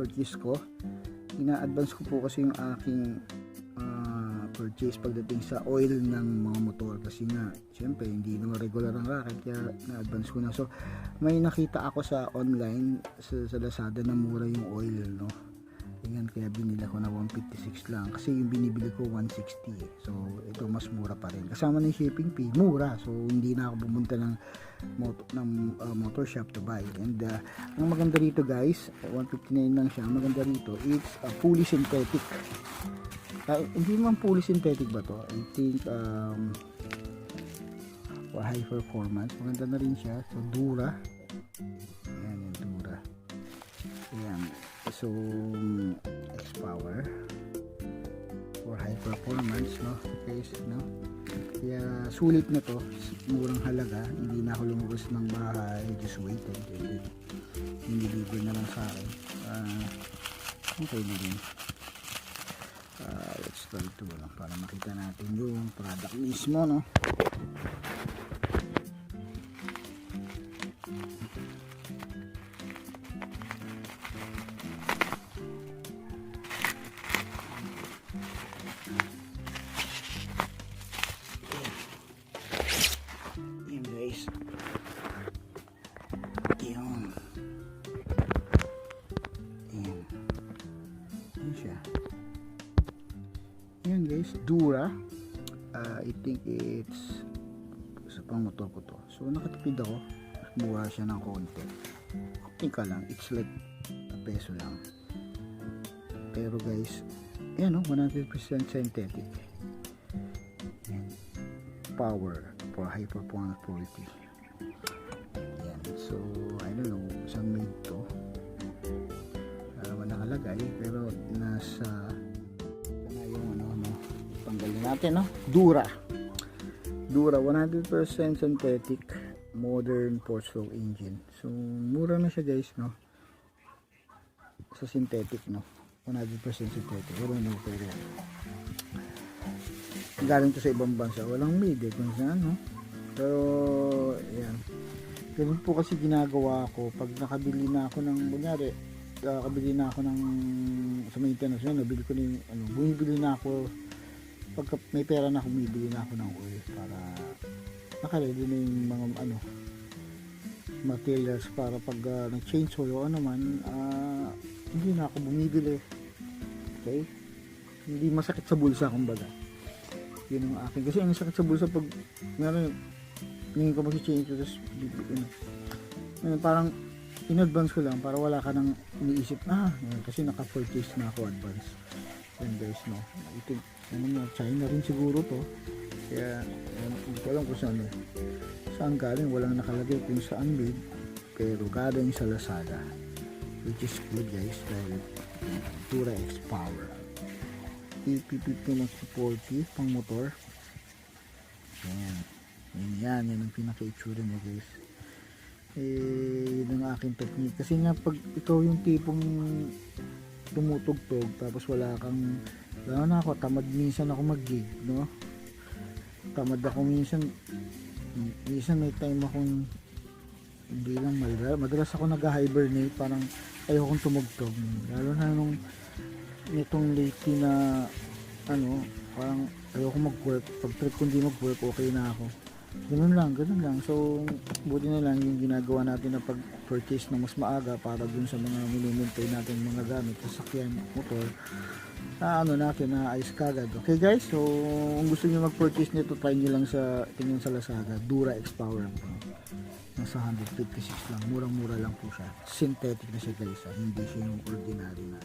purchase ko. Ina-advance ko po kasi yung aking purchase pagdating sa oil ng mga motor, kasi nga syempre hindi naman regular ang racket, kaya na-advance ko na. So may nakita ako sa online sa Lazada na mura yung oil, no. Yan, kaya binili ko na 156 lang, kasi yung binibili ko 160. So ito mas mura pa rin, kasama ng shipping fee, mura. So hindi na ako pumunta ng motor shop to buy. And ang maganda rito guys, 159 lang siya. Ang maganda rito, it's fully synthetic. Hindi naman fully synthetic ba to? I think high performance. Maganda na rin siya. So Dura. Ayan yung Dura. Ayan. So X-Power for high performance, no? Guys, no? Kaya sulit na to. Murang halaga. Hindi na ako lumabas ng bahay. Just waited. Nililibre na lang sa akin. Okay na rin. Let's try ito lang para makita natin yung product mismo, no? Yan guys, yan siya. Yan guys, Dura. I think it's sa pang motor ko to. So nakatipid ako, mura siya ng konti. Ika lang, it's like peso lang. Pero guys, yan, no, 100% synthetic. Yan. Power for high performance quality. Yan. So I don't know saan made to. Wala nakalagay, pero nasa tanggalin natin, no? Dura 100% synthetic modern 4-stroke engine. So mura na siya guys, no? Sa synthetic, no? 100% synthetic. Pero galing to sa ibang bansa, walang made kung saan, no? Pero yan, ganun po kasi ginagawa ko pag nakabili na ako ng, kunyari nakabili na ako ng sa maintenance, nabili ko na yung bumibili na ako. Pagka may pera na ako, bumibili na ako ng oil para naka-ready na yung mga materials para pag nag-change oil o naman, hindi na ako bumibili. Okay? Hindi masakit sa bulsa, kumbaga. Yun ang akin. Kasi ang sakit sa bulsa pag ngayon ka mag-change oil, tapos parang in-advance ko lang para wala ka nang iniisip, kasi naka-purchase na ako advance. And guys, no, I think China rin siguro to, kaya hindi ko alam kung saan galing, walang nakalagay kung saan made, pero galing sa Lazada, which is good guys, dahil Dura X-Power EP50 Max 40 pang motor. Yan ang pinaka-itsura niya guys. Yun ang aking technique, kasi nga pag ikaw yung tipong tumutugtog tapos wala kang, lalo na ako, tamad minsan ako mag-gig, no? Tamad ako minsan may time akong hindi lang, madalas ako nag-hibernate, parang ayokong tumugtog, lalo na nung nitong lately na parang ayokong mag-work. Pag trip ko hindi mag-work, okay na ako. Ganun lang. So buti na lang yung ginagawa natin na pag-purchase ng mas maaga para dun sa mga minimintay natin mga gamit, sasakyan, motor, natin na ayos kagad. Okay guys, so kung gusto niyo mag-purchase nito, try niyo lang tingnan sa Lazada, Dura X-Power. Nasa 156 lang, murang-mura lang po siya. Synthetic na siya guys, hindi siya yung ordinary na